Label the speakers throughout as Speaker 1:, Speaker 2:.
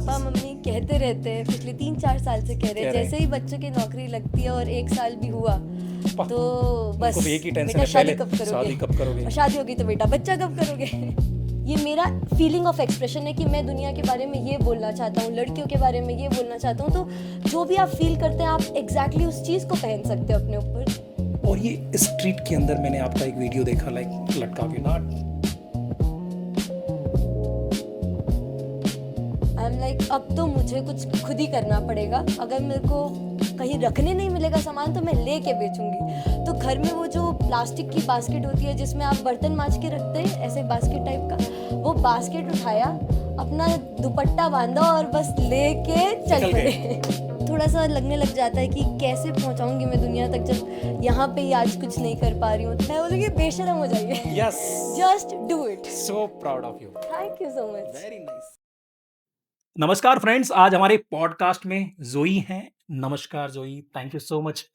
Speaker 1: Papa mummy कहते रहते हैं, पिछले 3-4 साल से कह रहे
Speaker 2: कह
Speaker 1: हैं,
Speaker 2: रहे
Speaker 1: जैसे
Speaker 2: हैं
Speaker 1: ही बच्चों की नौकरी लगती है और 1 साल भी हुआ
Speaker 2: पा-
Speaker 1: तो
Speaker 2: उनको
Speaker 1: बस
Speaker 2: तो एक ही टेंशन
Speaker 1: बेटा
Speaker 2: है,
Speaker 1: शादी
Speaker 2: पहले
Speaker 1: कब करोगे,
Speaker 2: शादी कब करोगे।
Speaker 1: और शादी होगी तो बेटा बच्चा कब करोगे। ये मेरा फीलिंग ऑफ एक्सप्रेशन है कि मैं दुनिया के बारे में ये बोलना चाहता हूँ, लड़कियों के बारे में ये बोलना चाहता हूँ। तो जो भी आप फील करते हैं आप एग्जैक्टली उस चीज़ को पहन सकते हो अपने ऊपर।
Speaker 2: और ये स्ट्रीट के अंदर मैंने आपका एक वीडियो देखा, लाइक लटका के ना,
Speaker 1: आई एम लाइक अब तो मुझे कुछ खुद ही करना पड़ेगा, अगर मेरे को कहीं रखने नहीं मिलेगा सामान तो मैं लेके बेचूंगी। तो घर में वो जो प्लास्टिक की बास्केट होती है जिसमें आप बर्तन मांज के रखते हैं, ऐसे बास्केट टाइप का, वो बास्केट उठाया, अपना दुपट्टा बांधा और बस लेके चल
Speaker 2: निकल
Speaker 1: पड़े।
Speaker 2: गए।
Speaker 1: थोड़ा सा लगने लग जाता है कि कैसे पहुंचाऊंगी मैं दुनिया तक जब यहाँ पे ही आज कुछ नहीं कर पा रही हूँ। मैं बोलूँगी बेशरम हो जाइए,
Speaker 2: yes,
Speaker 1: just do it.
Speaker 2: So proud of you,
Speaker 1: thank you so much.
Speaker 2: Very nice. नमस्कार फ्रेंड्स, आज हमारे पॉडकास्ट में जोई हैं। नमस्कार जोई, थैंक यू सो मच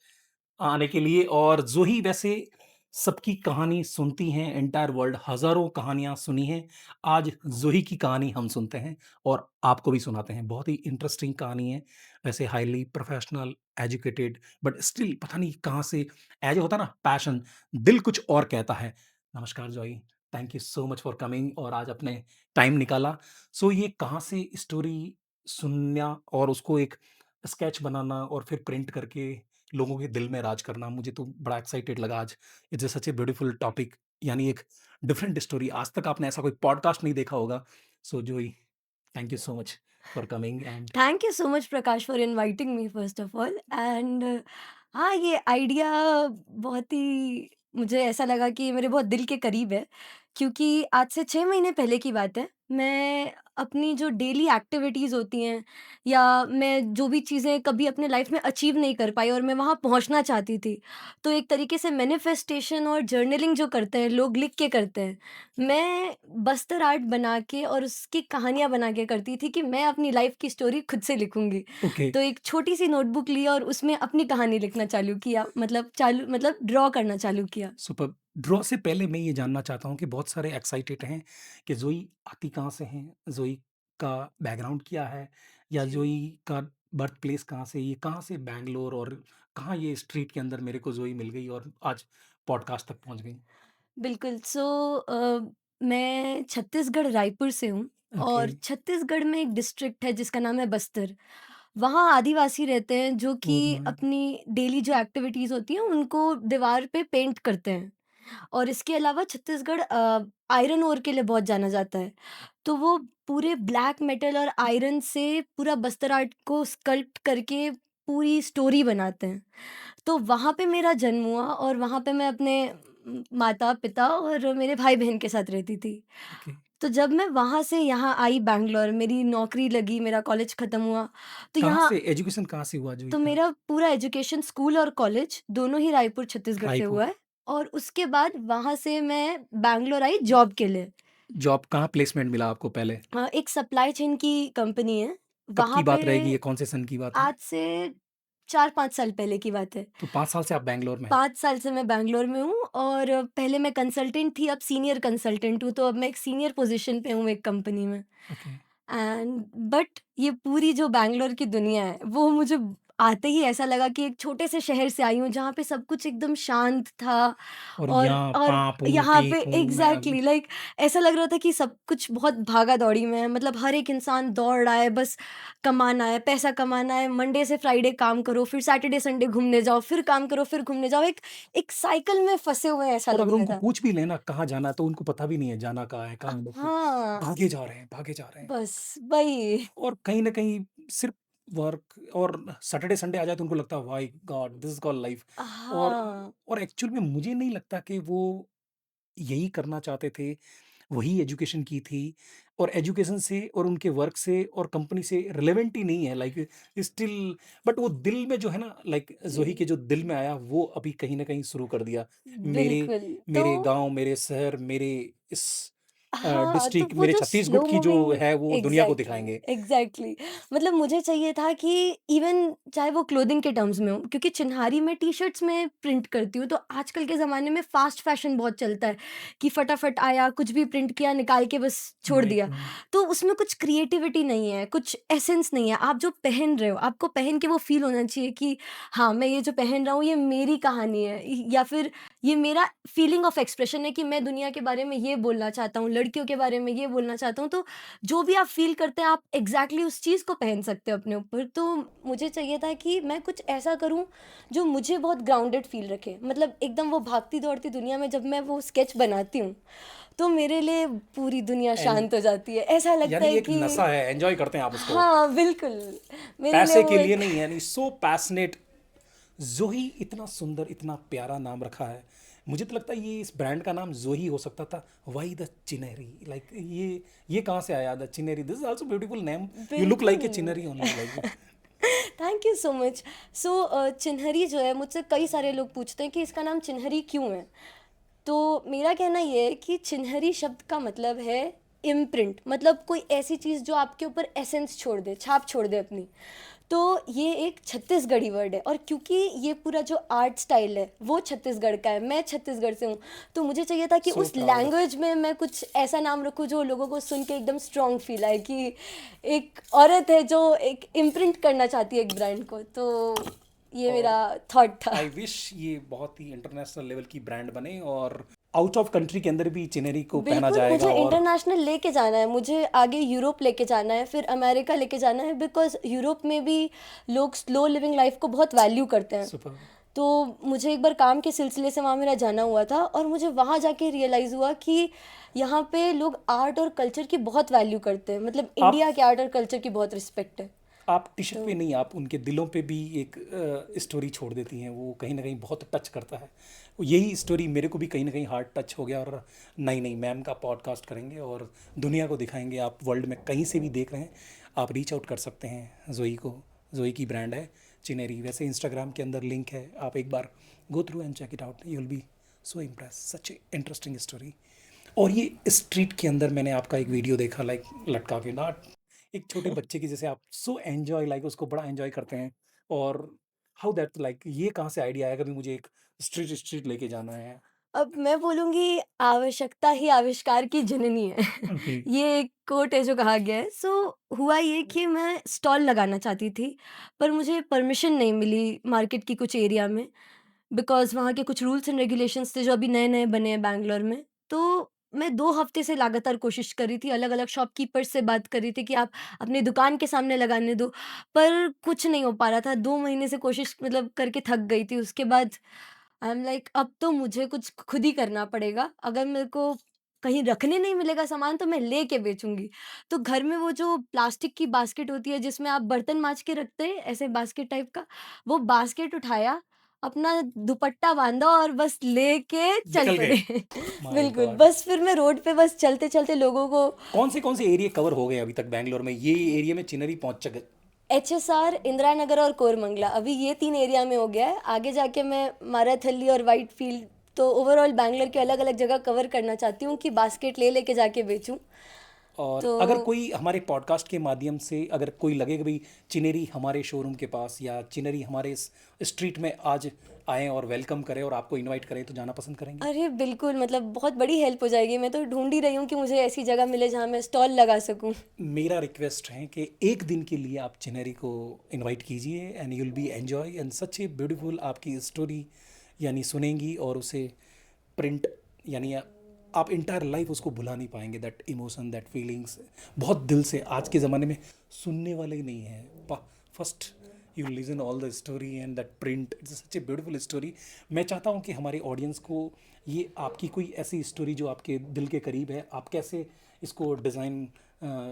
Speaker 2: आने के लिए। और जोई वैसे सबकी कहानी सुनती हैं, एंटायर वर्ल्ड हजारों कहानियां सुनी हैं। आज जोई की कहानी हम सुनते हैं और आपको भी सुनाते हैं। बहुत ही इंटरेस्टिंग कहानी है, वैसे highly professional, educated, but still पता नहीं कहाँ से एज होता ना पैशन, दिल कुछ और कहता है। नमस्कार जोई, thank you so much for coming और आज अपने टाइम निकाला। सो ये कहाँ से स्टोरी सुनना और उसको एक स्केच बनाना और फिर प्रिंट करके लोगों के दिल में राज करना, मुझे तो बड़ा एक्साइटेड लगा आज। It's such a beautiful topic, यानी एक डिफरेंट स्टोरी। आज तक आपने ऐसा कोई पॉडकास्ट नहीं देखा होगा। सो जोई, thank you so much for coming and
Speaker 1: thank you so much Prakash for inviting me first of all and हाँ, ये आइडिया बहुत ही मुझे ऐसा लगा कि मेरे बहुत दिल के करीब है, क्योंकि आज से 6 महीने पहले की बात है। मैं अपनी जो डेली एक्टिविटीज़ होती हैं या मैं जो भी चीज़ें कभी अपने लाइफ में अचीव नहीं कर पाई और मैं वहाँ पहुँचना चाहती थी, तो एक तरीके से मैनिफेस्टेशन और जर्नलिंग जो करते हैं लोग लिख के करते हैं, मैं बस्तर आर्ट बना के और उसकी कहानियाँ बना के करती थी कि मैं अपनी लाइफ की स्टोरी खुद से लिखूँगी।
Speaker 2: ओके।
Speaker 1: तो एक छोटी-सी नोटबुक ली और उसमें अपनी कहानी लिखना चालू किया, मतलब ड्रॉ करना चालू किया।
Speaker 2: सुपर। ड्रॉ से पहले मैं ये जानना चाहता हूँ कि बहुत सारे एक्साइटेड हैं कि जोई आती कहाँ से हैं, जोई का बैकग्राउंड क्या है, या
Speaker 1: जी।
Speaker 2: जोई का बर्थ प्लेस कहाँ से, ये कहाँ से बैंगलोर और कहाँ ये स्ट्रीट के अंदर मेरे को जोई मिल गई और आज पॉडकास्ट तक पहुँच गई।
Speaker 1: बिल्कुल, मैं छत्तीसगढ़ रायपुर से हूँ
Speaker 2: ओके।
Speaker 1: और छत्तीसगढ़ में एक डिस्ट्रिक्ट है जिसका नाम है बस्तर। वहाँ आदिवासी रहते हैं जो कि
Speaker 2: ओह माय।
Speaker 1: अपनी डेली जो एक्टिविटीज़ होती हैं उनको दीवार पे पेंट करते हैं। और इसके अलावा छत्तीसगढ़ आयरन ओर के लिए बहुत जाना जाता है। तो वो पूरे ब्लैक मेटल और आयरन से पूरा बस्तर आर्ट को स्कल्प्ट करके पूरी स्टोरी बनाते हैं। तो वहाँ पे मेरा जन्म हुआ और वहाँ पे मैं अपने माता-पिता और मेरे भाई-बहन के साथ रहती थी।
Speaker 2: ओके।
Speaker 1: तो जब मैं वहाँ से यहाँ आई बैंगलोर, मेरी नौकरी लगी, मेरा कॉलेज खत्म हुआ, तो
Speaker 2: कहाँ
Speaker 1: यहाँ
Speaker 2: से एजुकेशन कहाँ से हुआ जोई
Speaker 1: तो
Speaker 2: का?
Speaker 1: मेरा पूरा एजुकेशन स्कूल और कॉलेज दोनों ही रायपुर छत्तीसगढ़ से हुआ
Speaker 2: रायपुर।
Speaker 1: है और उसके बाद वहाँ से मैं बैंगलोर आई जॉब के लिए।
Speaker 2: जॉब कहाँ प्लेसमेंट मिला आपको पहले?
Speaker 1: एक सप्लाई चेन की कंपनी है,
Speaker 2: कब
Speaker 1: वहाँ
Speaker 2: की
Speaker 1: पे
Speaker 2: बात रहेगी, ये कौन से सन की बात है?
Speaker 1: आज से 4-5 साल पहले की बात है।
Speaker 2: तो 5 साल से आप बैंगलोर में हैं।
Speaker 1: 5 साल से मैं बैंगलोर में हूँ और पहले मैं कंसल्टेंट थी, अब सीनियर कंसल्टेंट हूँ, तो अब मैं एक सीनियर पोज़ीशन पे हूँ एक कंपनी में।
Speaker 2: ओके।
Speaker 1: एंड बट ये पूरी जो बैंगलोर की दुनिया है, वो मुझे आते ही ऐसा लगा कि एक छोटे से शहर से आई हूँ, जहाँ पे सब कुछ एकदम शांत था
Speaker 2: और
Speaker 1: और
Speaker 2: यहाँ
Speaker 1: और
Speaker 2: पाँ-पू,
Speaker 1: यहाँ पे
Speaker 2: टी-कू में
Speaker 1: एग्ज़ैक्टली लाइक ऐसा लग रहा था कि सब कुछ बहुत भागा-दौड़ी में है। मतलब हर एक इंसान दौड़ रहा है, बस कमाना है, पैसा कमाना है, मंडे से फ्राइडे काम करो, फिर सैटरडे संडे घूमने जाओ, फिर काम करो, फिर घूमने जाओ। एक साइकिल में फँसे हुए हैं ऐसा
Speaker 2: और
Speaker 1: लग
Speaker 2: अगर
Speaker 1: रहा
Speaker 2: उनको
Speaker 1: था।
Speaker 2: पूछ भी लें ना कहाँ जाना है, तो उनको पता भी नहीं है जाना कहाँ है, कहाँ है, बस
Speaker 1: हाँ,
Speaker 2: भागे जा रहे हैं, भागे जा रहे हैं।
Speaker 1: बस वही।
Speaker 2: और कहीं न कहीं सिर्फ़ वर्क और सैटरडे संडे आ जाए तो उनको लगता है why God this is called life. और
Speaker 1: हाँ।
Speaker 2: और एक्चुअल में मुझे नहीं लगता कि वो यही करना चाहते थे, वही एजुकेशन की थी और एजुकेशन से और उनके वर्क से और कंपनी से रिलेवेंट ही नहीं है, लाइक स्टिल। बट वो दिल में जो है ना, लाइक ज़ोही
Speaker 1: जी,
Speaker 2: के जो दिल में आया वो अभी कहीं न कहीं शुरू कर दिया। मेरे
Speaker 1: बिल्कुल। तो
Speaker 2: मेरे गाँव, मेरे शहर, मेरे इस
Speaker 1: हाँ, तो
Speaker 2: डिस्ट्रिक्ट
Speaker 1: वो
Speaker 2: मेरे
Speaker 1: जो स्लो
Speaker 2: छत्तीसगढ़ की जो
Speaker 1: मूविंग
Speaker 2: है वो दुनिया को
Speaker 1: एग्ज़ैक्टली,
Speaker 2: दिखाएँगे।
Speaker 1: एग्ज़ैक्टली मतलब मुझे चाहिए था कि इवन चाहे वो क्लोथिंग के टर्म्स में हो क्योंकि चिन्हारी मैं टी-शर्ट्स में प्रिंट करती हूँ, तो आजकल के ज़माने में फ़ास्ट फ़ैशन बहुत चलता है कि फटाफट आया, कुछ भी प्रिंट किया, निकाल के बस छोड़
Speaker 2: राइट,
Speaker 1: दिया।
Speaker 2: राइट।
Speaker 1: तो उसमें कुछ क्रिएटिविटी नहीं है, कुछ एसेंस नहीं है। आप जो पहन रहे हो, आपको पहन के वो फ़ील होना चाहिए कि हाँ, मैं ये जो पहन रहा हूँ, ये मेरी कहानी है या फिर ये मेरा फीलिंग ऑफ एक्सप्रेशन है कि मैं दुनिया के बारे में ये बोलना चाहता हूँ, लड़कियों के बारे में ये बोलना चाहता हूँ, तो जो भी आप फ़ील करते हैं, आप एग्ज़ैक्टली उस चीज़ को पहन सकते हो अपने ऊपर। तो मुझे चाहिए था कि मैं कुछ ऐसा करूँ, जो मुझे बहुत ग्राउंडेड फ़ील रखे। मतलब एकदम वो भागती-दौड़ती दुनिया में जब मैं वो स्केच बनाती हूँ, तो मेरे लिए पूरी दुनिया
Speaker 2: एन
Speaker 1: शांत हो जाती है। ऐसा लगता
Speaker 2: यानी
Speaker 1: है
Speaker 2: एक
Speaker 1: कि
Speaker 2: नशा है, एन्जॉय करते हैं आप उसको।
Speaker 1: हाँ, बिल्कुल, मेरे लिए
Speaker 2: पैसे
Speaker 1: वो
Speaker 2: के लिए
Speaker 1: एक
Speaker 2: नहीं यानी सो पैशनेट। ज़ोही इतना सुंदर, इतना प्यारा नाम रखा है। मुझे तो लगता है ये इस ब्रांड का नाम ज़ोही हो सकता था। Why the चिन्हेरी? लाइक ये कहाँ से आया the Chinheri? This is also beautiful name. You look like
Speaker 1: बिल्कुल।
Speaker 2: A Chinheri only like.
Speaker 1: Thank you so much. So Chinhari जो है मुझसे कई सारे लोग पूछते हैं कि इसका नाम चिन्हरी क्यों है? तो मेरा कहना ये है कि चिन्हरी शब्द का मतलब है इम्प्रिंट मतलब कोई ऐसी चीज़ जो आपके ऊपर एसेंस छोड़ दे, छाप छोड़ दे अपनी। तो ये एक छत्तीसगढ़ी वर्ड है और क्योंकि ये पूरा जो आर्ट स्टाइल है वो छत्तीसगढ़ का है, मैं छत्तीसगढ़ से हूँ, तो मुझे चाहिए था कि
Speaker 2: सो
Speaker 1: उस
Speaker 2: प्राउड।
Speaker 1: लैंग्वेज में मैं कुछ ऐसा नाम रखूँ जो लोगों को सुन के एकदम स्ट्रॉन्ग फील आए कि एक औरत है जो एक इम्प्रिंट करना चाहती है एक ब्रांड को। तो ये मेरा
Speaker 2: और
Speaker 1: थॉट था।
Speaker 2: आई विश ये बहुत ही इंटरनेशनल लेवल की ब्रांड बने और आउट ऑफ कंट्री के अंदर भी चिन्हेरी को पहना
Speaker 1: बिल्कुल,
Speaker 2: जाएगा
Speaker 1: मुझे
Speaker 2: और
Speaker 1: इंटरनेशनल लेके जाना है, मुझे आगे यूरोप लेके जाना है, फिर अमेरिका लेके जाना है बिकॉज़ यूरोप में भी लोग स्लो लिविंग लाइफ़ को बहुत वैल्यू करते हैं।
Speaker 2: सुपर।
Speaker 1: तो मुझे एक बार काम के सिलसिले से वहाँ मेरा जाना हुआ था और मुझे वहाँ जाके रियलाइज़ हुआ कि यहाँ पे लोग आर्ट और कल्चर की बहुत वैल्यू करते हैं। मतलब
Speaker 2: आप
Speaker 1: इंडिया के आर्ट और कल्चर की बहुत रिस्पेक्ट है।
Speaker 2: आप टी-शर्ट पे
Speaker 1: तो
Speaker 2: नहीं, आप उनके दिलों पे भी एक स्टोरी छोड़ देती हैं, वो कहीं न कहीं बहुत टच करता है। यही स्टोरी मेरे को भी कहीं न कहीं हार्ट टच हो गया और नहीं, नहीं मैम का पॉडकास्ट करेंगे और दुनिया को दिखाएँगे। आप वर्ल्ड में कहीं से भी देख रहे हैं, आप रीच आउट कर सकते हैं ज़ोई को। ज़ोई की ब्रांड है चिनेरी, वैसे इंस्टाग्राम के अंदर लिंक है, आप एक बार go through and check it out, you will be so impressed, such a interesting story. और ये स्ट्रीट के अंदर मैंने आपका एक वीडियो देखा लाइक लटका के ना एक छोटे बच्चे की जैसे आप सो एन्जॉय लाइक उसको बड़ा एन्जॉय करते हैं और हाउ दैट लाइक ये कहाँ से आइडिया आया कभी मुझे एक स्ट्रीट स्ट्रीट लेके जाना है?
Speaker 1: अब मैं बोलूँगी आवश्यकता ही आविष्कार की जननी है।
Speaker 2: ओके।
Speaker 1: ये एक कोट है जो कहा गया है। सो हुआ ये कि मैं स्टॉल लगाना चाहती थी, पर मुझे परमिशन नहीं मिली मार्केट की कुछ एरिया में, बिकॉज़ वहाँ के कुछ रूल्स एंड रेगुलेशंस थे जो अभी नए-नए बने हैं बैंगलोर में। तो मैं 2 हफ्ते से लगातार कोशिश कर रही थी, अलग-अलग शॉपकीपर्स से बात कर रही थी कि आप अपनी दुकान के सामने लगाने दो, पर कुछ नहीं हो पा रहा था। 2 महीने से कोशिश मतलब करके थक गई थी। उसके बाद आई एम लाइक अब तो मुझे कुछ खुद ही करना पड़ेगा। अगर मेरे को कहीं रखने नहीं मिलेगा सामान तो मैं लेके बेचूँगी। तो घर में वो जो प्लास्टिक की बास्केट होती है जिसमें आप बर्तन माँज के रखते हैं, ऐसे बास्केट टाइप का, वो बास्केट उठाया, अपना दुपट्टा बाँधा और बस लेके चल
Speaker 2: निकल गए।
Speaker 1: पड़े।
Speaker 2: माय
Speaker 1: बिल्कुल,
Speaker 2: गॉड!
Speaker 1: बस फिर मैं रोड पे बस चलते-चलते लोगों को
Speaker 2: कौन से एरिया कवर हो गए अभी तक बैंगलोर में? ये एरिया में चिन्हरी पहुँच च गए।
Speaker 1: एचएसआर, इंदिरा नगर और कोरमंगला अभी ये 3 एरिया में हो गया है। आगे जाके मैं माराथली और व्हाइटफ़ील्ड तो ओवरऑल बैंगलोर के अलग-अलग जगह कवर करना चाहती हूँ कि बास्केट ले लेके जाके बेचूँ।
Speaker 2: और
Speaker 1: तो
Speaker 2: अगर कोई हमारे पॉडकास्ट के माध्यम से अगर कोई लगे कि भाई चिनेरी हमारे शोरूम के पास या चिनेरी हमारे इस स्ट्रीट में आज आए और वेलकम करें और आपको इनवाइट करें तो जाना पसंद करेंगे?
Speaker 1: अरे बिल्कुल मतलब बहुत बड़ी हेल्प हो जाएगी। मैं तो ढूँढ ही रही हूँ कि मुझे ऐसी जगह मिले जहाँ मैं स्टॉल लगा सकूँ।
Speaker 2: मेरा रिक्वेस्ट है कि एक दिन के लिए आप चिनेरी को इनवाइट कीजिए and you will B enjoy and such a beautiful आपकी स्टोरी यानी सुनेंगी और उसे प्रिंट यानी आप इंटायर लाइफ उसको भुला नहीं पाएंगे दैट इमोशन दैट फीलिंग्स बहुत दिल से आज के ज़माने में सुनने वाले ही नहीं है first you listen all the story and that print it's such a beautiful story. मैं चाहता हूँ कि हमारे ऑडियंस को ये आपकी कोई ऐसी स्टोरी जो आपके दिल के करीब है आप कैसे इसको डिज़ाइन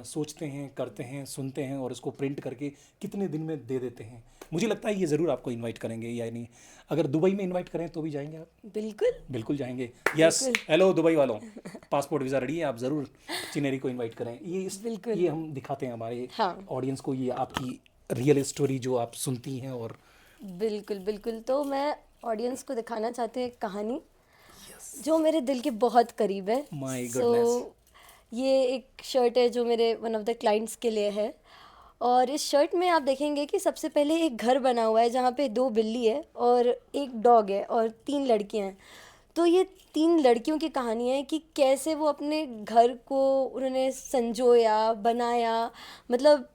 Speaker 2: सोचते हैं करते हैं सुनते हैं और इसको प्रिंट करके कितने दिन में दे देते हैं। मुझे लगता है ये ज़रूर आपको इनवाइट करेंगे यानी अगर दुबई में इनवाइट करें तो भी जाएंगे आप?
Speaker 1: बिल्कुल,
Speaker 2: बिल्कुल जाएंगे। यस।
Speaker 1: बिल्कुल,
Speaker 2: हेलो दुबई वालों, पासपोर्ट वीज़ा रेडी है, आप ज़रूर चिनेरी को इनवाइट करें।
Speaker 1: बिल्कुल।
Speaker 2: ये हम दिखाते हैं हमारे
Speaker 1: हाँ,
Speaker 2: ऑडियंस को ये आपकी रियल स्टोरी जो आप सुनती हैं और
Speaker 1: बिल्कुल, बिल्कुल। तो मैं ऑडियंस को दिखाना चाहती हूँ एक कहानी
Speaker 2: यस
Speaker 1: जो मेरे दिल के बहुत करीब है।
Speaker 2: माय
Speaker 1: सो
Speaker 2: गुडनेस
Speaker 1: ये एक शर्ट है जो मेरे वन ऑफ द क्लाइंट्स के लिए है। और इस शर्ट में आप देखेंगे कि सबसे पहले एक घर बना हुआ है जहाँ पे 2 बिल्ली है और एक डॉग है और 3 लड़कियाँ हैं। तो ये 3 लड़कियों की कहानी है कि कैसे वो अपने घर को उन्होंने संजोया, बनाया। मतलब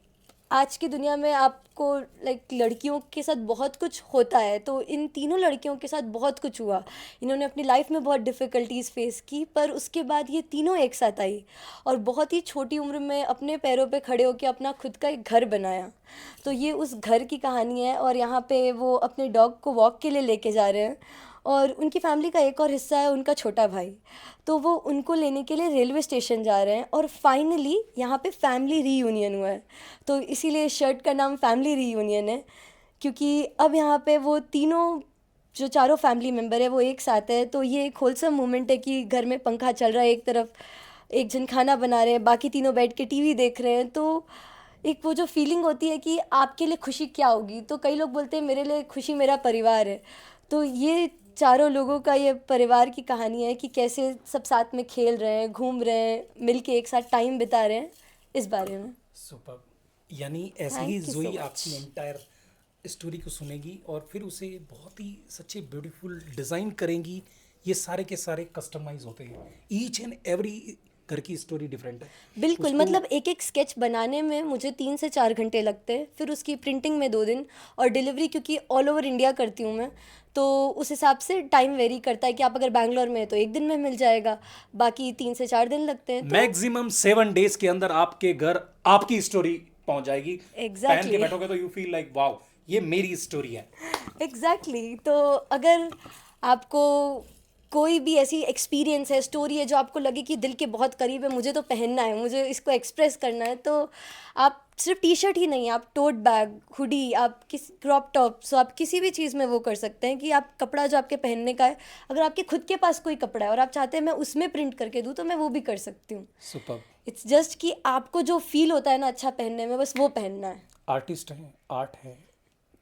Speaker 1: आज की दुनिया में आपको लाइक लड़कियों के साथ बहुत कुछ होता है, तो इन तीनों लड़कियों के साथ बहुत कुछ हुआ। इन्होंने अपनी लाइफ में बहुत डिफ़िकल्टीज़ फेस की, पर उसके बाद ये तीनों एक साथ आई और बहुत ही छोटी उम्र में अपने पैरों पे खड़े होकर अपना खुद का एक घर बनाया। तो ये उस घर की कहानी है और यहाँ पे वो अपने डॉग को वॉक के लिए लेके जा रहे हैं। और उनकी फैमिली का एक और हिस्सा है उनका छोटा भाई। तो वो उनको लेने के लिए रेलवे स्टेशन जा रहे हैं और फाइनली यहाँ पे फैमिली रीयूनियन हुआ है। तो इसीलिए शर्ट का नाम फैमिली रीयूनियन है, क्योंकि अब यहाँ पे वो तीनों जो चारों फैमिली मेम्बर है वो एक साथ है। तो ये एक होलसम मोमेंट है कि घर में पंखा चल रहा है, एक तरफ एक जन खाना बना रहे हैं, बाकी तीनों बैठ के टीवी देख रहे हैं। तो एक वो जो फीलिंग होती है कि आपके लिए खुशी क्या होगी, तो कई लोग बोलते हैं मेरे लिए खुशी मेरा परिवार है। तो ये चारों लोगों का ये परिवार की कहानी है कि कैसे सब साथ में खेल रहे हैं, घूम रहे हैं, मिलके एक साथ टाइम बिता रहे हैं, इस बारे में।
Speaker 2: सुपर। यानी ऐसे ही
Speaker 1: थैंक यू सो
Speaker 2: ज़ोई
Speaker 1: मच।
Speaker 2: आपकी एंटायर स्टोरी को सुनेगी और फिर उसे बहुत ही सच्चे ब्यूटीफुल डिज़ाइन करेंगी। ये सारे के सारे कस्टमाइज़ होते हैं। ईच एंड एवरी घर की स्टोरी डिफरेंट है।
Speaker 1: बिल्कुल,
Speaker 2: उसको
Speaker 1: मतलब एक-एक स्केच बनाने में मुझे 3 से 4 घंटे लगते हैं, फिर उसकी प्रिंटिंग में 2 दिन और डिलीवरी क्योंकि ऑल ओवर इंडिया करती हूँ मैं, तो उस हिसाब से टाइम वेरी करता है कि आप अगर बैंगलोर में हैं तो 1 दिन में मिल जाएगा, बाकी 3 से 4 दिन लगते हैं। तो
Speaker 2: मैक्सिमम 7 डेज के अंदर आपके घर आपकी स्टोरी पहुंच जाएगी। पहन के
Speaker 1: एग्ज़ैक्टली।
Speaker 2: बैठोगे तो यू फील लाइक वाओ, ये मेरी स्टोरी है।
Speaker 1: एग्जैक्टली तो अगर आपको कोई भी ऐसी एक्सपीरियंस है, स्टोरी है जो आपको लगे कि दिल के बहुत करीब है, मुझे तो पहनना है, मुझे इसको एक्सप्रेस करना है, तो आप सिर्फ टी शर्ट ही नहीं, आप टोट बैग, हुडी, आप किस क्रॉप टॉप, सो आप किसी भी चीज़ में वो कर सकते हैं कि आप कपड़ा जो आपके पहनने का है, अगर आपके खुद के पास कोई कपड़ा है और आप चाहते हैं मैं उसमें प्रिंट करके दूँ तो मैं वो भी कर सकती हूँ।
Speaker 2: सुपर।
Speaker 1: इट्स जस्ट कि आपको जो फील होता है ना अच्छा पहनने में, बस वो पहनना है।
Speaker 2: आर्टिस्ट हैं, आर्ट है,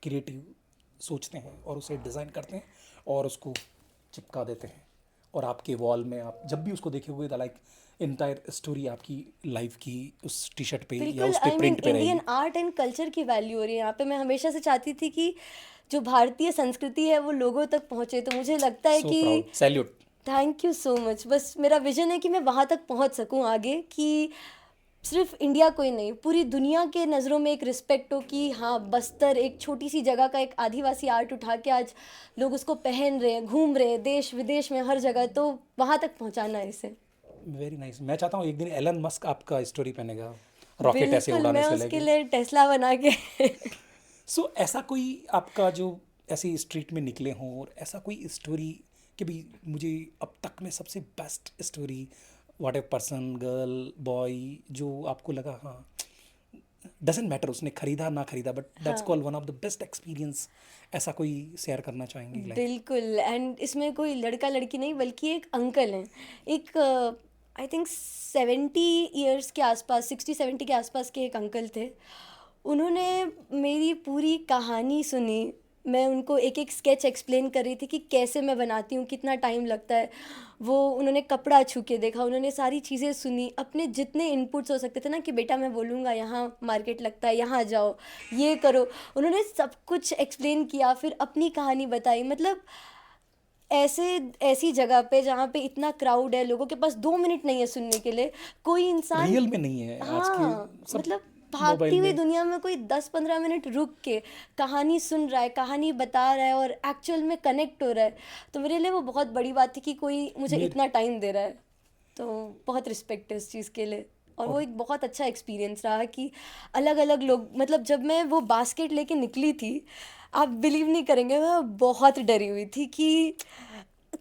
Speaker 2: क्रिएटिव सोचते हैं और उसे डिज़ाइन करते हैं और उसको चिपका देते हैं। और आपके वॉल में आप जब भी उसको देखोगे द लाइक एंटायर स्टोरी आपकी लाइफ की उस टी शर्ट पे या
Speaker 1: बिल्कुल,
Speaker 2: उस पे
Speaker 1: आई मीन
Speaker 2: प्रिंट पे
Speaker 1: इंडियन
Speaker 2: रहेगी।
Speaker 1: आर्ट एंड कल्चर की वैल्यू हो रही है यहाँ पे। मैं हमेशा से चाहती थी कि जो भारतीय संस्कृति है वो लोगों तक पहुँचे, तो मुझे लगता है
Speaker 2: सो
Speaker 1: कि
Speaker 2: proud, salute.
Speaker 1: Thank you so much. बस मेरा विजन है कि मैं वहाँ तक पहुँच सकूँ आगे, कि सिर्फ इंडिया को ही नहीं, पूरी दुनिया के नज़रों में एक रिस्पेक्ट हो कि हाँ, बस्तर एक छोटी सी जगह का एक आदिवासी आर्ट उठा के आज लोग उसको पहन रहे हैं, घूम रहे हैं देश विदेश में हर जगह, तो वहाँ तक पहुँचाना है इसे।
Speaker 2: Very nice. मैं चाहता हूँ एक दिन एलन मस्क आपका स्टोरी पहनेगा, रॉकेट ऐसे
Speaker 1: बिल्कुल,
Speaker 2: उड़ाने
Speaker 1: मैं
Speaker 2: से
Speaker 1: उसके
Speaker 2: लेके।
Speaker 1: लिए टेस्ला बना के
Speaker 2: सो ऐसा कोई आपका जो ऐसे स्ट्रीट में निकले हों और ऐसा कोई स्टोरी कि भी मुझे अब तक में सबसे best story, what a person, girl, boy, जो आपको लगा हाँ, डजेंट मैटर उसने खरीदा ना खरीदा बट दैट्स
Speaker 1: हाँ,
Speaker 2: called one of the best experience, ऐसा कोई शेयर करना चाहेंगे लाइक?
Speaker 1: बिल्कुल। एंड इसमें कोई लड़का लड़की नहीं बल्कि एक अंकल हैं। एक आई थिंक 70 ईयर्स के आसपास, 60-70 के आसपास के एक अंकल थे। उन्होंने मेरी पूरी कहानी सुनी। मैं उनको एक एक स्केच एक्सप्लेन कर रही थी कि कैसे मैं बनाती हूँ, कितना टाइम लगता है। वो उन्होंने कपड़ा छू के देखा, उन्होंने सारी चीज़ें सुनी, अपने जितने इनपुट्स हो सकते थे ना कि बेटा मैं बोलूँगा यहाँ मार्केट लगता है, यहाँ जाओ, ये करो, उन्होंने सब कुछ एक्सप्लेन किया, फिर अपनी कहानी बताई। मतलब ऐसे ऐसी जगह पे जहाँ पे इतना क्राउड है, लोगों के पास 2 मिनट नहीं है सुनने के लिए, कोई इंसान,
Speaker 2: रियल में नहीं है आज के
Speaker 1: हाँ,
Speaker 2: सब
Speaker 1: मतलब भागती
Speaker 2: मोबाइल
Speaker 1: हुई
Speaker 2: में।
Speaker 1: दुनिया में कोई 10-15 मिनट रुक के कहानी सुन रहा है, कहानी बता रहा है और एक्चुअल में कनेक्ट हो रहा है, तो मेरे लिए वो बहुत बड़ी बात थी कि कोई मुझे
Speaker 2: मेरे
Speaker 1: इतना टाइम दे रहा है। तो बहुत रिस्पेक्ट है इस चीज़ के लिए। और वो
Speaker 2: और
Speaker 1: एक बहुत अच्छा एक्सपीरियंस रहा कि अलग अलग लोग, मतलब जब मैं वो बास्केट लेके निकली थी, आप बिलीव नहीं करेंगे, मैं बहुत डरी हुई थी कि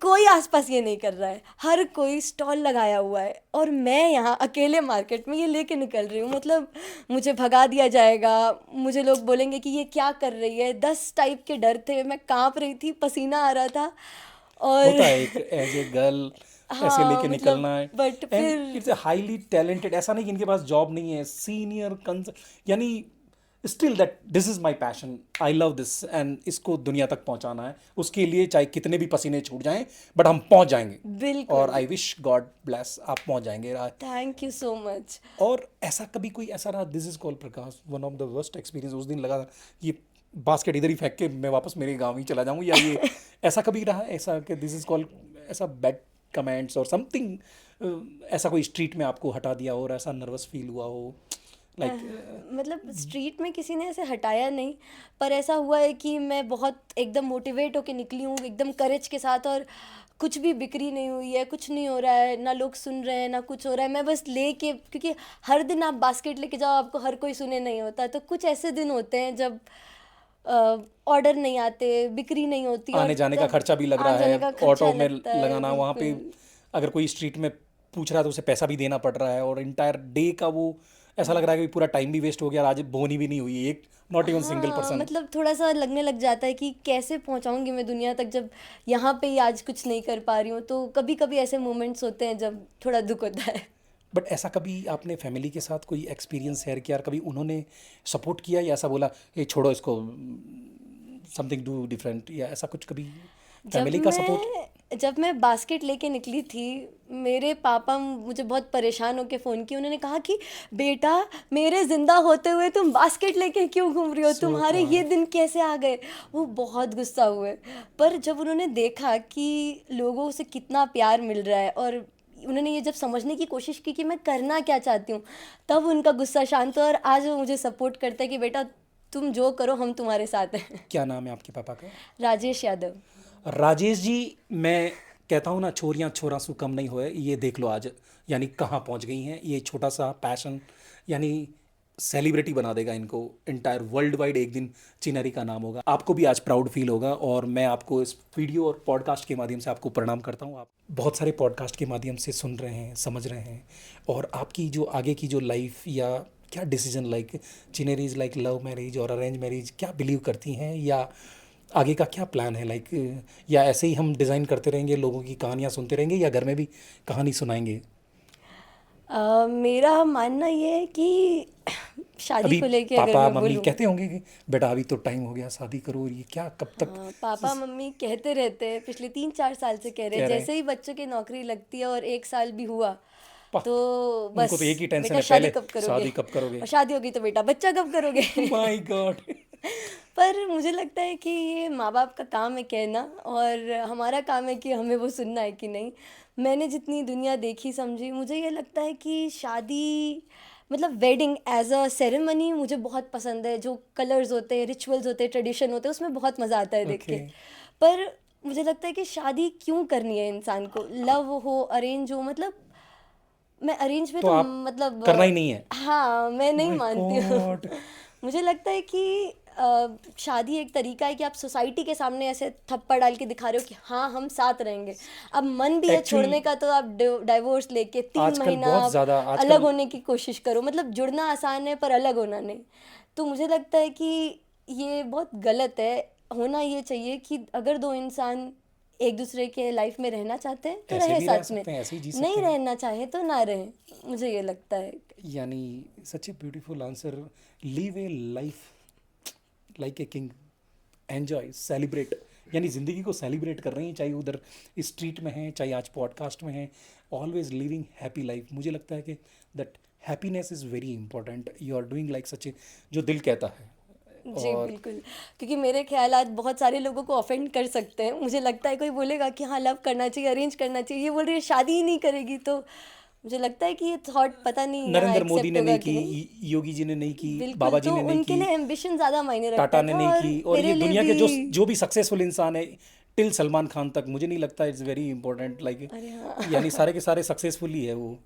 Speaker 1: कोई आसपास ये नहीं कर रहा है, हर कोई स्टॉल लगाया हुआ है और मैं यहाँ अकेले मार्केट में ये लेके निकल रही हूँ। मतलब मुझे भगा दिया जाएगा, मुझे लोग बोलेंगे कि ये क्या कर रही है, 10 टाइप के डर थे, मैं कांप रही थी, पसीना आ रहा था। और
Speaker 2: होता है एक एज ए गर्ल ऐसे
Speaker 1: हाँ,
Speaker 2: लेके
Speaker 1: मतलब
Speaker 2: निकलना है।
Speaker 1: बट
Speaker 2: एंड
Speaker 1: फिर
Speaker 2: इट्स ए हाईली टैलेंटेड, ऐसा नहीं कि इनके पास जॉब नहीं है, सीनियर यानी still that this is my passion, I love this and इसको दुनिया तक पहुंचाना है, उसके लिए चाहे कितने भी पसीने छूट जाएं बट हम पहुंच जाएंगे। और
Speaker 1: बिल्कुल।
Speaker 2: आई विश गॉड ब्लेस आप पहुंच जाएंगे।
Speaker 1: Thank you so much.
Speaker 2: और ऐसा कभी कोई ऐसा रहा, this is called Prakash, one of the worst experience, उस दिन लगा था ये बास्केट इधर ही फेंक के मैं वापस मेरे गांव ही चला जाऊं, या ये ऐसा कभी रहा ऐसा कि दिस इज कॉल्ड ऐसा बैड कमेंट्स और समथिंग, ऐसा कोई स्ट्रीट में आपको हटा दिया हो और ऐसा नर्वस फील हुआ हो लाइक?
Speaker 1: मतलब स्ट्रीट में किसी ने ऐसे हटाया नहीं, पर ऐसा हुआ है कि मैं बहुत एकदम मोटिवेट होके निकली हूँ एकदम करेज के साथ, और कुछ भी बिक्री नहीं हुई है, कुछ नहीं हो रहा है, ना लोग सुन रहे हैं ना कुछ हो रहा है, मैं बस लेके, क्योंकि हर दिन आप बास्केट लेके जाओ आपको हर कोई सुने नहीं होता, तो कुछ ऐसे दिन होते हैं जब ऑर्डर नहीं आते, बिक्री नहीं होती, और
Speaker 2: आने जाने का
Speaker 1: तब
Speaker 2: खर्चा भी लग रहा
Speaker 1: आने जाने
Speaker 2: है,
Speaker 1: का खर्चा
Speaker 2: ऑटो में
Speaker 1: लगता है,
Speaker 2: लगाना, वहाँ पे
Speaker 1: बिल्कुल।
Speaker 2: अगर कोई स्ट्रीट में पूछ रहा है तो उसे पैसा भी देना पड़ रहा है, और इंटायर डे का वो ऐसा लग रहा है कि पूरा टाइम भी वेस्ट हो गया, आज बोनी भी नहीं हुई एक, नॉट इवन सिंगल
Speaker 1: हाँ,
Speaker 2: पर्सन।
Speaker 1: मतलब थोड़ा सा लगने लग जाता है कि कैसे पहुंचाऊंगी मैं दुनिया तक जब यहाँ पे ही आज कुछ नहीं कर पा रही हूँ, तो कभी कभी ऐसे मोमेंट्स होते हैं जब थोड़ा दुख होता है।
Speaker 2: बट ऐसा कभी आपने फैमिली के साथ कोई एक्सपीरियंस शेयर किया, कभी उन्होंने सपोर्ट किया या ऐसा बोला ये छोड़ो इसको, समथिंग डू डिफरेंट, या ऐसा कुछ कभी
Speaker 1: जब
Speaker 2: फैमिली का सपोर्ट?
Speaker 1: जब मैं बास्केट लेके निकली थी, मेरे पापा मुझे बहुत परेशान होके फ़ोन किए, उन्होंने कहा कि बेटा, मेरे ज़िंदा होते हुए तुम बास्केट लेके क्यों घूम रही हो,
Speaker 2: सो
Speaker 1: तुम्हारे ये
Speaker 2: काइंड।
Speaker 1: दिन कैसे आ गए। वो बहुत गुस्सा हुए, पर जब उन्होंने देखा कि लोगों से कितना प्यार मिल रहा है, और उन्होंने ये जब समझने की कोशिश की कि मैं करना क्या चाहती हूँ, तब उनका गुस्सा शांत हुआ, और आज वो मुझे सपोर्ट करता है कि बेटा तुम जो करो हम तुम्हारे साथ हैं।
Speaker 2: क्या नाम है आपके पापा का?
Speaker 1: राजेश यादव।
Speaker 2: राजेश जी, मैं कहता हूँ ना, छोरियाँ छोरा सु कम नहीं होए, ये देख लो आज यानी कहाँ पहुँच गई हैं, ये छोटा सा पैशन यानी सेलिब्रिटी बना देगा इनको, इंटायर वर्ल्ड वाइड एक दिन चिनरी का नाम होगा, आपको भी आज प्राउड फील होगा। और मैं आपको इस वीडियो और पॉडकास्ट के माध्यम से आपको प्रणाम करता हूँ, आप बहुत सारे पॉडकास्ट के माध्यम से सुन रहे हैं, समझ रहे हैं, और आपकी जो आगे की जो लाइफ या क्या decision, like Chinari is like love marriage और अरेंज मैरिज, क्या बिलीव करती हैं, या आगे का क्या प्लान है, लाइक या ऐसे ही हम डिज़ाइन करते रहेंगे, लोगों की कहानियाँ सुनते रहेंगे, या घर में भी कहानी सुनाएंगे?
Speaker 1: मेरा मानना ये है कि शादी
Speaker 2: अभी
Speaker 1: को लेके अगर
Speaker 2: पापा
Speaker 1: मैं
Speaker 2: मम्मी
Speaker 1: बोलूँ,
Speaker 2: कहते होंगे कि बेटा अभी तो टाइम हो गया शादी करो, और ये क्या कब तक
Speaker 1: हाँ, पापा मम्मी कहते रहते हैं, पिछले 3-4 साल से कह रहे हैं,
Speaker 2: कह रहे हैं?
Speaker 1: जैसे ही बच्चों की नौकरी लगती है और 1 साल भी हुआ,
Speaker 2: पा
Speaker 1: तो बस
Speaker 2: उनको तो एक ही टेंशन
Speaker 1: बेटा
Speaker 2: है,
Speaker 1: शादी
Speaker 2: पहले
Speaker 1: कब करोगे,
Speaker 2: शादी कब करोगे।
Speaker 1: और शादी होगी तो बेटा बच्चा कब करोगे।
Speaker 2: My God.
Speaker 1: पर मुझे लगता है कि ये माँ बाप का काम है कहना, और हमारा काम है कि हमें वो सुनना है कि नहीं। मैंने जितनी दुनिया देखी समझी, मुझे ये लगता है कि शादी, मतलब वेडिंग एज अ सेरेमनी मुझे बहुत पसंद है, जो कलर्स होते हैं, रिचुअल्स होते हैं, ट्रेडिशन होते हैं, उसमें बहुत मज़ा आता है देख
Speaker 2: ओके,
Speaker 1: के। पर मुझे लगता है कि शादी क्यों करनी है इंसान को, लव हो अरेंज हो, मतलब मैं अरेंज में
Speaker 2: तो
Speaker 1: तो
Speaker 2: आप
Speaker 1: मतलब
Speaker 2: करना ही नहीं है?
Speaker 1: हाँ, मैं नहीं
Speaker 2: माय
Speaker 1: मानती हूँ।
Speaker 2: गॉड।
Speaker 1: मुझे लगता है कि शादी एक तरीका है कि आप सोसाइटी के सामने ऐसे थप्पड़ डाल के दिखा रहे हो कि हाँ हम साथ रहेंगे। अब मन भी है
Speaker 2: एक्चुअल
Speaker 1: छोड़ने का, तो आप डाइवोर्स लेके तीन
Speaker 2: आजकल
Speaker 1: महीना
Speaker 2: बहुत
Speaker 1: आप
Speaker 2: ज़्यादा
Speaker 1: अलग
Speaker 2: आजकल
Speaker 1: होने की कोशिश करो, मतलब जुड़ना आसान है पर अलग होना नहीं। तो मुझे लगता है कि ये बहुत गलत है। होना ये चाहिए कि अगर दो इंसान एक दूसरे के लाइफ में रहना चाहते हैं तो
Speaker 2: ऐसे
Speaker 1: रहे
Speaker 2: भी रह
Speaker 1: साथ में,
Speaker 2: सकते हैं, ऐसे ही जी
Speaker 1: नहीं
Speaker 2: सकते हैं।
Speaker 1: रहना चाहे तो ना रहे, मुझे ये लगता है।
Speaker 2: यानी such a beautiful answer, live a life like a king, enjoy, celebrate, यानी ज़िंदगी को सेलिब्रेट कर रही हैं, चाहे उधर स्ट्रीट में हैं, चाहे आज पॉडकास्ट में हैं, ऑलवेज लिविंग हैप्पी लाइफ। मुझे लगता है कि that happiness is very important, you are doing like such a, जो दिल कहता है।
Speaker 1: जी
Speaker 2: और
Speaker 1: बिल्कुल, क्योंकि मेरे ख़यालात बहुत सारे लोगों को ऑफेंड कर सकते हैं। मुझे लगता है कोई बोलेगा कि हाँ लव करना चाहिए, अरेंज करना चाहिए, ये बोल रही है शादी ही नहीं करेगी, तो मुझे लगता है कि ये थॉट पता नहीं यहाँ
Speaker 2: नरेंद्र मोदी
Speaker 1: एक्सेप्ट
Speaker 2: ने नहीं
Speaker 1: होगा
Speaker 2: की,
Speaker 1: कि नहीं।
Speaker 2: योगी जी ने नहीं की,
Speaker 1: बिल्कुल,
Speaker 2: बाबा जी
Speaker 1: तो
Speaker 2: ने नहीं
Speaker 1: उनके
Speaker 2: की,
Speaker 1: लिए एम्बिशन ज़्यादा मायने
Speaker 2: टाटा
Speaker 1: रखता
Speaker 2: ने
Speaker 1: था,
Speaker 2: नहीं
Speaker 1: और
Speaker 2: की, और ये
Speaker 1: मेरे लिए
Speaker 2: दुनिया
Speaker 1: भी।
Speaker 2: के जो जो भी सक्सेसफुल इंसान है, टिल सलमान खान तक, मुझे नहीं लगता इट्स वेरी इंपॉर्टेंट, लाइक
Speaker 1: अरे
Speaker 2: यानी
Speaker 1: हाँ।
Speaker 2: सारे के सारे सक्सेसफुल ही है वो।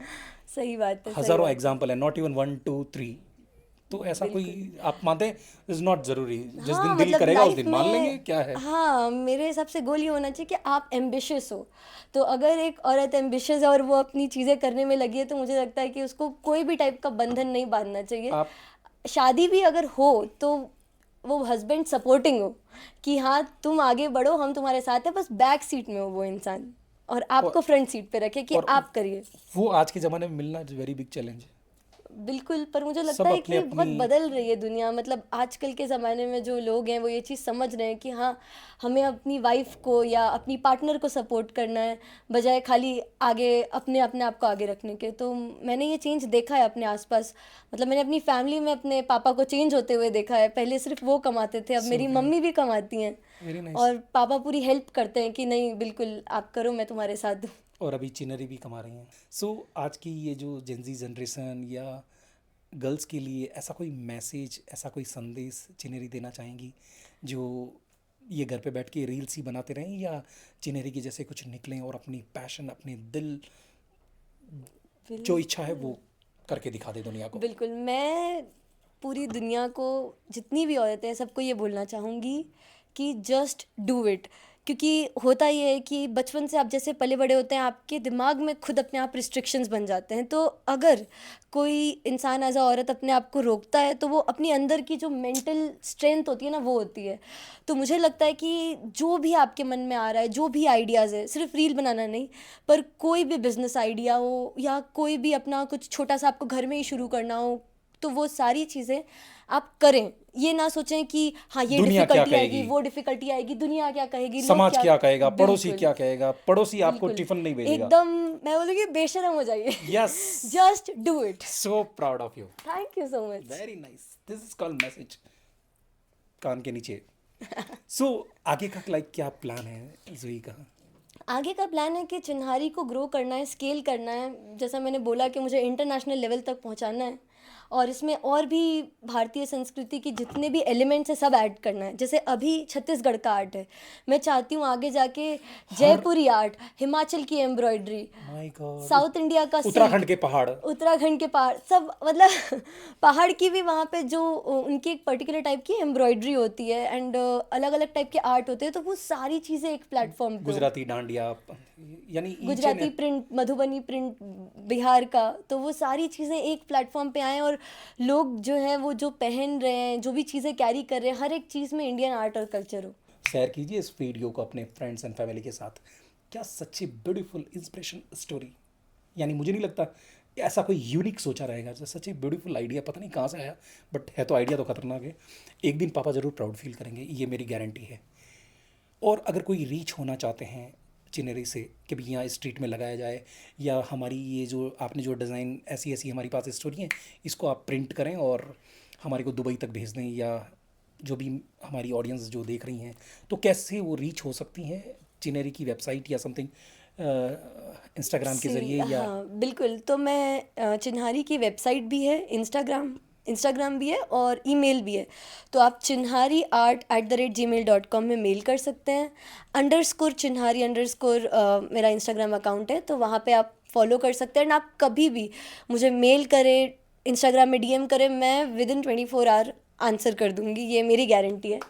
Speaker 1: सही बात है, सही
Speaker 2: हज़ारों
Speaker 1: बात है।
Speaker 2: एग्जाम्पल है, not even one two three. तो ऐसा कोई
Speaker 1: बिल्कुल।
Speaker 2: आप मानते हैं, इज़ नॉट ज़रूरी, जिस दिन
Speaker 1: हाँ,
Speaker 2: दिल
Speaker 1: मतलब
Speaker 2: करेगा उस
Speaker 1: लाइफ
Speaker 2: दिन मान
Speaker 1: में,
Speaker 2: लेंगे, क्या है।
Speaker 1: हाँ, मेरे हिसाब से गोल ये होना चाहिए कि आप एम्बिशियस हो। तो अगर एक औरत एम्बिशियस है और वो अपनी चीज़ें करने में लगी है, तो मुझे लगता है कि उसको कोई भी टाइप का बंधन नहीं बांधना चाहिए।
Speaker 2: आप
Speaker 1: शादी भी अगर हो तो वो हस्बैंड सपोर्टिंग हो कि हाँ तुम आगे बढ़ो, हम तुम्हारे साथ हैं, बस बैक सीट में हो वो इंसान, और
Speaker 2: और,
Speaker 1: आपको फ्रंट सीट पे रखे कि
Speaker 2: और
Speaker 1: आप करिए।
Speaker 2: वो आज के ज़माने में मिलना इज़ वेरी बिग चैलेंज।
Speaker 1: बिल्कुल, पर मुझे लगता
Speaker 2: सब
Speaker 1: है
Speaker 2: अपने
Speaker 1: कि बहुत
Speaker 2: अपनी
Speaker 1: बदल रही है दुनिया। मतलब आजकल के ज़माने में जो लोग हैं वो ये चीज़ समझ रहे हैं कि हाँ, हमें अपनी वाइफ़ को या अपनी पार्टनर को सपोर्ट करना है, बजाय खाली आगे अपने अपने आप को आगे रखने के। तो मैंने ये चेंज देखा है अपने आस-पास। मतलब मैंने अपनी फैमिली में अपने पापा को चेंज होते हुए देखा है। पहले सिर्फ़ वो कमाते थे, अब
Speaker 2: सो
Speaker 1: मेरी
Speaker 2: ग्रेट,
Speaker 1: मम्मी भी कमाती हैं
Speaker 2: वेरी नाइस।
Speaker 1: और पापा पूरी हेल्प करते हैं कि नहीं बिल्कुल आप करो, मैं तुम्हारे साथ हूँ।
Speaker 2: और अभी चिनरी भी कमा रही हैं। सो आज की ये जो जेनजी जनरेशन या गर्ल्स के लिए ऐसा कोई मैसेज, ऐसा कोई संदेश चिनेरी देना चाहेंगी जो ये घर पे बैठ के रील्स ही बनाते रहें, या चिनेरी के जैसे कुछ निकलें और अपनी पैशन, अपने दिल, जो इच्छा है
Speaker 1: बिल्कुल।
Speaker 2: वो करके दिखा दे दुनिया को?
Speaker 1: बिल्कुल, मैं पूरी दुनिया को, जितनी भी औरतें हैं, सबको ये बोलना चाहूँगी कि जस्ट डू इट। क्योंकि होता ये है कि बचपन से आप जैसे पले-बड़े होते हैं, आपके दिमाग में खुद अपने आप रिस्ट्रिक्शंस बन जाते हैं। तो अगर कोई इंसान एज़ अ औरत अपने आप को रोकता है, तो वो अपनी अंदर की जो मेंटल स्ट्रेंथ होती है ना, वो होती है। तो मुझे लगता है कि जो भी आपके मन में आ रहा है, जो भी आइडियाज़ है, सिर्फ़ रील बनाना नहीं, पर कोई भी बिजनेस आइडिया हो या कोई भी अपना कुछ छोटा सा आपको घर में ही शुरू करना हो, तो वो सारी चीज़ें आप करें। ये ना सोचें कि हाँ ये
Speaker 2: दुनिया क्या
Speaker 1: डिफ़िकल्टी आएगी,
Speaker 2: कहेगी,
Speaker 1: वो डिफ़िकल्टी आएगी, दुनिया क्या कहेगी, लोग
Speaker 2: समाज
Speaker 1: क्या।
Speaker 2: क्या कहेगा, पड़ोसी
Speaker 1: बिल्कुल।
Speaker 2: क्या कहेगा, पड़ोसी आपको
Speaker 1: बिल्कुल।
Speaker 2: टिफिन नहीं भेजेगा।
Speaker 1: एकदम मैं बोलूँगी बेशर्म हो जाइए।
Speaker 2: Yes,
Speaker 1: just do it.
Speaker 2: So proud of you,
Speaker 1: thank you so much.
Speaker 2: Very nice, this is called message कान के नीचे। सो आगे का लाइक क्या प्लान है जुई का?
Speaker 1: आगे का प्लान है कि चिन्हारी को ग्रो करना है, स्केल करना है। जैसा मैंने बोला कि मुझे इंटरनेशनल लेवल तक पहुंचाना है और इसमें और भी भारतीय संस्कृति की जितने भी एलिमेंट्स हैं सब ऐड करना है। जैसे अभी छत्तीसगढ़ का आर्ट है, मैं चाहती हूँ आगे जाके
Speaker 2: हर,
Speaker 1: जयपुरी आर्ट, हिमाचल की embroidery,
Speaker 2: my God,
Speaker 1: south India का
Speaker 2: उत्तराखंड
Speaker 1: सिल्क,
Speaker 2: के पहाड़।
Speaker 1: उत्तराखंड के पहाड़ सब, मतलब पहाड़ की भी वहाँ पे जो उनकी एक पर्टिकुलर टाइप की एम्ब्रॉयडरी होती है एंड अलग अलग टाइप के आर्ट होते हैं, तो वो सारी चीज़ें एक प्लेटफॉर्म पे हो।
Speaker 2: गुजराती डांडिया, यानी each and
Speaker 1: Gujarati print, Madhubani print, Bihar का, तो वो सारी चीज़ें एक प्लेटफॉर्म पे आएँ और लोग जो हैं वो जो पहन रहे हैं, जो भी चीज़ें कैरी कर रहे हैं, हर एक चीज़ में इंडियन आर्ट और कल्चर हो।
Speaker 2: शेयर कीजिए इस वीडियो को अपने फ्रेंड्स एंड फैमिली के साथ। क्या सच्ची ब्यूटीफुल इंस्पिरेशन स्टोरी, यानी मुझे नहीं लगता ऐसा कोई यूनिक सोचा रहेगा, जो सच्ची ब्यूटीफुल आइडिया पता नहीं कहाँ से आया, बट है तो आइडिया तो खतरनाक है। एक दिन पापा ज़रूर प्राउड फील करेंगे, ये मेरी गारंटी है। और अगर कोई रीच होना चाहते हैं चिनेरी से कि भी यहाँ स्ट्रीट में लगाया जाए, या हमारी ये जो आपने जो डिज़ाइन ऐसी ऐसी हमारी पास स्टोरी हैं, इसको आप प्रिंट करें और हमारे को दुबई तक भेज दें, या जो भी हमारी ऑडियंस जो देख रही हैं, तो कैसे वो रीच हो सकती हैं? चिनेरी की वेबसाइट या समथिंग, इंस्टाग्राम के ज़रिए, या
Speaker 1: हाँ बिल्कुल, तो मैं चिन्हारी की वेबसाइट भी है, इंस्टाग्राम इंस्टाग्राम भी है और ईमेल भी है। तो आप chinhari@gmail.com में मेल कर सकते हैं। अंडरस्कोर चिन्हारी अंडरस्कोर मेरा इंस्टाग्राम अकाउंट है, तो वहाँ पे आप फॉलो कर सकते हैं एंड आप कभी भी मुझे मेल करें, इंस्टाग्राम में डीएम करें, मैं विद इन 24 आवर आंसर कर दूंगी, ये मेरी गारंटी है।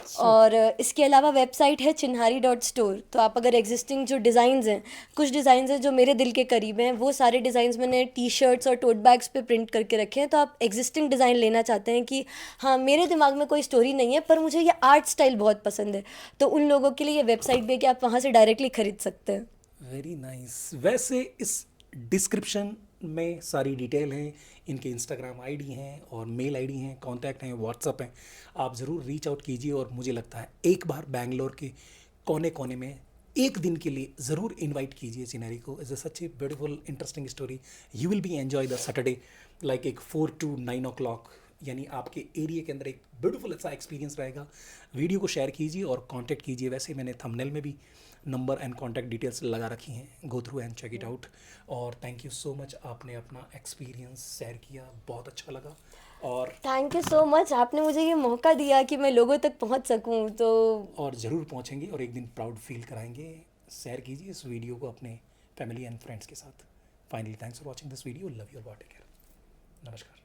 Speaker 2: सो
Speaker 1: और इसके अलावा वेबसाइट है चिन्हारी.स्टोर। तो आप अगर एग्जिस्टिंग जो डिज़ाइंस हैं, कुछ डिज़ाइंस हैं जो मेरे दिल के करीब हैं, वो सारे डिज़ाइंस मैंने टी शर्ट्स और टोट बैग्स पे प्रिंट करके रखे हैं। तो आप एग्जिस्टिंग डिज़ाइन लेना चाहते हैं कि हाँ मेरे दिमाग में कोई स्टोरी नहीं है पर मुझे ये आर्ट स्टाइल बहुत पसंद है, तो उन लोगों के लिए ये वेबसाइट भी है कि आप वहाँ से डायरेक्टली खरीद सकते हैं।
Speaker 2: Very nice. वैसे इस डिस्क्रिप्शन में सारी डिटेल है, इनके इंस्टाग्राम आईडी हैं और मेल आईडी हैं, कॉन्टैक्ट हैं, व्हाट्सअप हैं। आप ज़रूर रीच आउट कीजिए, और मुझे लगता है एक बार बैंगलोर के कोने कोने में एक दिन के लिए ज़रूर इनवाइट कीजिए चिनेरी को। Is a such a beautiful interesting story. You will B enjoy the Saturday like एक 4 to 9 o'clock, यानी आपके एरिया के अंदर एक ब्यूटीफुल अच्छा एक्सपीरियंस रहेगा। वीडियो को शेयर कीजिए और कांटेक्ट कीजिए। वैसे मैंने थंबनेल में भी नंबर एंड कांटेक्ट डिटेल्स लगा रखी हैं, go through and check it out. और थैंक यू सो मच, आपने अपना एक्सपीरियंस शेयर किया, बहुत अच्छा लगा। और
Speaker 1: थैंक यू सो मच, आपने मुझे ये मौका दिया कि मैं लोगों तक पहुँच सकूँ। तो
Speaker 2: और ज़रूर पहुंचेंगे और एक दिन प्राउड फील कराएंगे। शेयर कीजिए इस वीडियो को अपने फैमिली एंड फ्रेंड्स के साथ। Finally thanks for watching this video, love you, take care, नमस्कार।